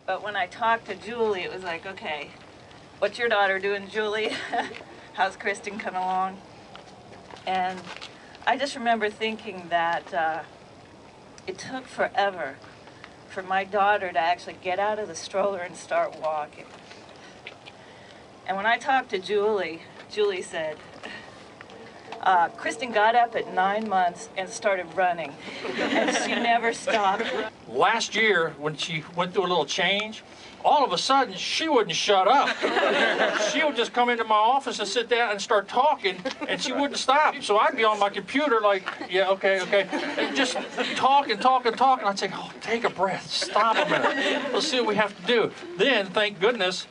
But when I talked to Julie, it was like, okay, what's your daughter doing, Julie? How's Khristin coming along? And I just remember thinking that it took forever for my daughter to actually get out of the stroller and start walking. And when I talked to Julie, Julie said, Khristin got up at 9 months and started running, and she never stopped. Last year, when she went through a little change, all of a sudden, she wouldn't shut up. She would just come into my office and sit down and start talking, and she wouldn't stop. So I'd be on my computer like, yeah, okay, and just talking. I'd say, oh, take a breath, stop a minute. Let's see what we have to do. Then, thank goodness,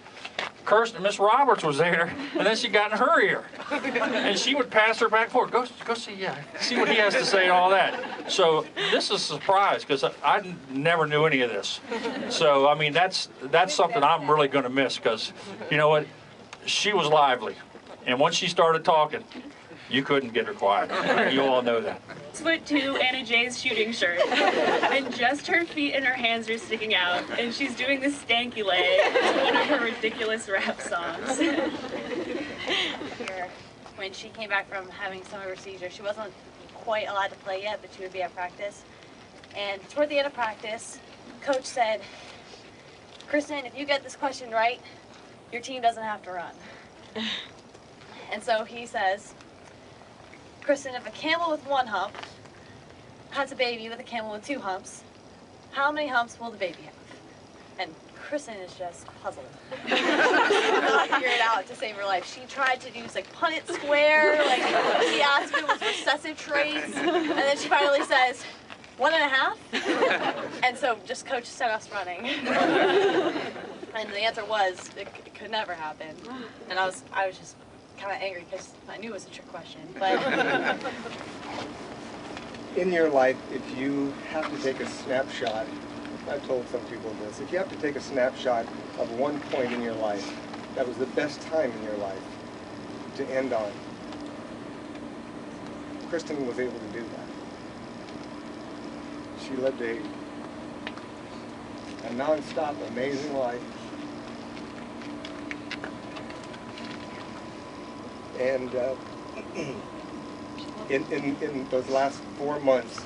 Miss Roberts was there, and then she got in her ear. And she would pass her back and forth. Go see what he has to say and all that. So this is a surprise, because I never knew any of this. So, I mean, that's something I'm really going to miss, because, you know what, she was lively. And once she started talking, you couldn't get her quiet. You all know that. Went to Anna Jay's shooting shirt, and just her feet and her hands are sticking out, and she's doing the stanky leg to one of her ridiculous rap songs. When she came back from having some of her seizures, she wasn't quite allowed to play yet, but she would be at practice. And toward the end of practice, Coach said, Khristin, if you get this question right, your team doesn't have to run. And so he says, Khristin, if a camel with 1 hump has a baby with a camel with 2 humps, how many humps will the baby have? And Khristin is just puzzled. She could not figure it out to save her life. She tried to use like Punnett square, like she asked if it was recessive traits, and then she finally says, 1.5? And so just Coach set us running. And the answer was, it could never happen. And I was just kind of angry because I knew it was a trick question. But in your life, if you have to take a snapshot, I've told some people this, if you have to take a snapshot of one point in your life that was the best time in your life to end on, Khristin was able to do that. She lived a non-stop, amazing life. And in those last 4 months,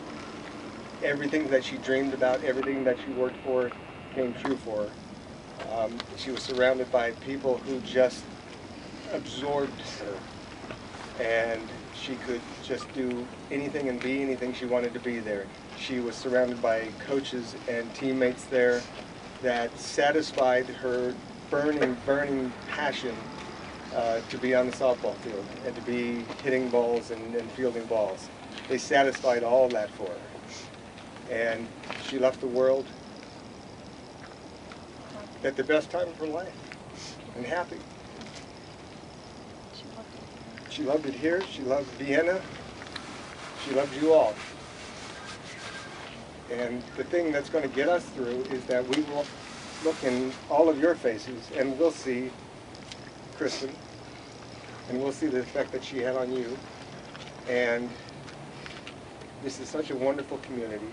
everything that she dreamed about, everything that she worked for, came true for her. She was surrounded by people who just absorbed her, and she could just do anything and be anything she wanted to be there. She was surrounded by coaches and teammates there that satisfied her burning passion to be on the softball field and to be hitting balls and fielding balls. They satisfied all that for her. And she left the world at the best time of her life and happy. She loved it here, she loved Vienna, she loved you all. And the thing that's going to get us through is that we will look in all of your faces and we'll see Khristin, and we'll see the effect that she had on you. And this is such a wonderful community.